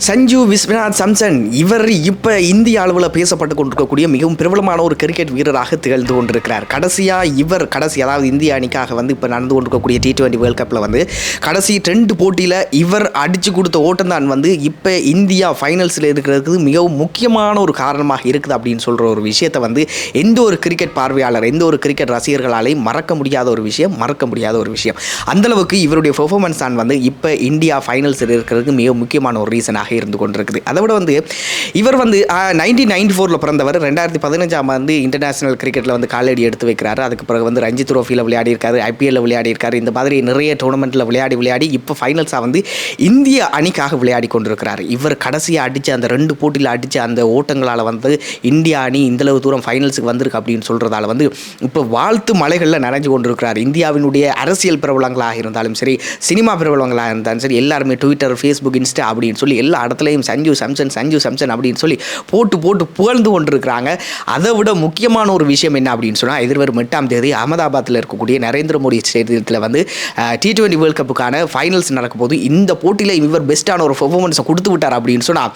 சஞ்சு விஸ்வநாத் சம்சன் இவர் இப்போ இந்திய அளவில் பேசப்பட்டு கொண்டிருக்கக்கூடிய மிகவும் பிரபலமான ஒரு கிரிக்கெட் வீரராக திகழ்ந்து கொண்டிருக்கிறார். அதாவது இந்திய அணிக்காக இப்போ நடந்து கொண்டிருக்கக்கூடிய T20 வேர்ல்ட் கப்பில் கடைசி 2 போட்டியில் இவர் அடித்து கொடுத்த ஓட்டம் தான் இப்போ இந்தியா ஃபைனல்ஸில் இருக்கிறதுக்கு மிகவும் முக்கியமான ஒரு காரணமாக இருக்குது அப்படின்னு சொல்கிற ஒரு விஷயத்தை எந்த ஒரு கிரிக்கெட் பார்வையாளர், எந்த ஒரு கிரிக்கெட் ரசிகர்களாலையும் மறக்க முடியாத ஒரு விஷயம். அந்தளவுக்கு இவருடைய பெர்ஃபார்மன்ஸ் தான் இப்போ இந்தியா ஃபைனல்ஸில் இருக்கிறதுக்கு மிக முக்கியமான ஒரு ரீசனாக இருந்து கொண்டிருக்குது. அதை விட இவர் 1994 பிறந்தவர். 2015 இன்டர்நேஷனல் கிரிக்கெட்டில் காலடி எடுத்து வைக்கிறாரு. அதுக்கு பிறகு ரஞ்சி ட்ரோஃபியில் விளையாடி இருக்காரு, IPL விளையாடி இருக்காரு. இந்த மாதிரி நிறைய டோர்னமெண்ட்டில் விளையாடி இப்போ ஃபைனல்ஸாக இந்திய அணிக்காக விளையாடி கொண்டிருக்கிறார். இவர் கடைசியாக அடித்த அந்த 2 போட்டியில் அடித்த அந்த ஓட்டங்களால் இந்திய அணி இந்தளவு தூரம் ஃபைனல்ஸுக்கு வந்திருக்கு அப்படின்னு சொல்கிறதால இப்போ வாழ்த்து மலைகளில் நனைஞ்சு கொண்டிருக்கிறார். இந்தியாவினுடைய அரசியல் பிரபலங்களாக இருந்தாலும் சரி, சினிமா பிரபலங்களாக இருந்தாலும் சரி, எல்லாருமே ட்விட்டர், ஃபேஸ்புக், இன்ஸ்டா அப்படின்னு சொல்லி எல்லா இடத்துலையும் சஞ்சு சம்சன் அப்படின்னு சொல்லி போட்டு புகழ்ந்து கொண்டிருக்கிறாங்க. அதை விட முக்கியமான ஒரு விஷயம் என்ன அப்படின்னு சொன்னால், எதிர்வரும் 8ஆம் தேதி அகமதாபாத்தில் இருக்கக்கூடிய நரேந்திர மோடி ஸ்டேடியத்தில் T20 வேர்ல்ட் கப்புக்கான ஃபைனல்ஸ் நடக்கும் போது இந்த போட்டியில் இவர் பெஸ்ட்டான ஒரு பெர்ஃபார்மன்ஸை கொடுத்து விட்டார் அப்படின்னு சொன்னால்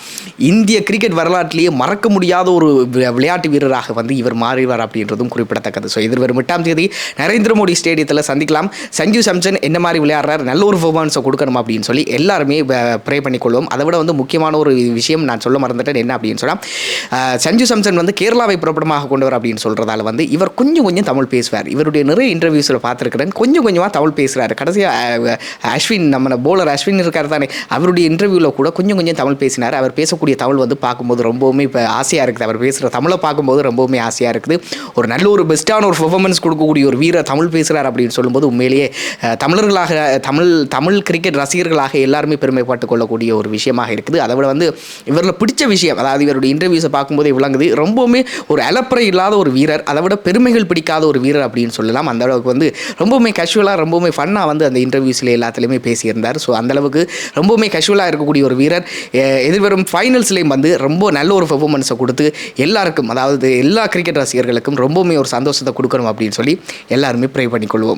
இந்திய கிரிக்கெட் வரலாற்றிலேயே மறக்க முடியாத ஒரு விளையாட்டு வீரராக இவர் மாறிவார் அப்படின்றதும் குறிப்பிடத்தக்கது. ஸோ எதிர்வரும் 8ஆம் தேதி நரேந்திர மோடி ஸ்டேடியத்தில் சந்திக்கலாம். சஞ்சு சம்சன் என்ன மாதிரி விளையாடுறார், நல்ல ஒரு பெர்ஃபார்மன்ஸை கொடுக்கணும் அப்படின்னு சொல்லி எல்லாருமே ப்ரே பண்ணிக்கொள்வோம். அதை விட முக்கியமான ஒரு விஷயம் நான் சொல்ல மறந்துட்டேன். என்ன அப்படின்னு சொன்னால், சஞ்சு சம்சன் கேரளாவை புறப்படமாக கொண்டவர் அப்படின்னு சொல்கிறதால இவர் கொஞ்சம் தமிழ் பேசுவார். இவருடைய நிறைய இன்டர்வியூஸில் பார்த்துருக்கிறேன், கொஞ்சமாக தமிழ் பேசுகிறார். கடைசியாக அஸ்வின், நம்ம போலர் அஸ்வின் இருக்கார் தானே, அவருடைய இன்டர்வியூவில் கூட கொஞ்சம் தமிழ் பேசினார். அவர் பேசக்கூடிய தமிழ் பார்க்கும்போது ரொம்பவுமே இப்போ ஆசையாக இருக்குது. அவர் பேசுகிற தமிழை பார்க்கும்போது ரொம்பவுமே ஆசையாக இருக்குது. ஒரு நல்ல ஒரு பெஸ்ட்டான ஒரு பெர்ஃபார்மன்ஸ் கொடுக்கக்கூடிய ஒரு வீரர் தமிழ் பேசுகிறார் அப்படின்னு சொல்லும்போது உண்மையிலேயே தமிழர்களாக, தமிழ் கிரிக்கெட் ரசிகர்களாக எல்லாருமே பெருமைப்பட்டுக் கொள்ளக்கூடிய ஒரு விஷயமாக இருக்குது. அதை விட இவரில் பிடிச்ச விஷயம், அதாவது இவருடைய இன்டர்வியூஸை பார்க்கும்போதே விளங்குது, ரொம்பவுமே ஒரு அலப்பறை இல்லாத ஒரு வீரர், அதை விட பெருமைகள் பிடிக்காத ஒரு வீரர் அப்படின்னு சொல்லலாம். அந்த அளவுக்கு ரொம்பவுமே கேஷுவலாக, ரொம்பவுமே ஃபன்னாக அந்த இன்டர்வியூஸில் எல்லாத்துலேயுமே பேசியிருந்தார். ஸோ அந்தளவுக்கு ரொம்பவுமே கேஷுவலாக இருக்கக்கூடிய ஒரு வீரர் எதிர்வரும் ஃபைனல்ஸ்லேயும் ரொம்ப நல்ல ஒரு பெர்ஃபார்மன்ஸை கொடுத்து எல்லாருக்கும், அதாவது எல்லா கிரிக்கெட் ரசிகர்களுக்கும் ரொம்பவுமே ஒரு சந்தோஷத்தை கொடுக்கணும் அப்படின்னு சொல்லி எல்லாருமே ப்ரே பண்ணிக்கொள்வோம்.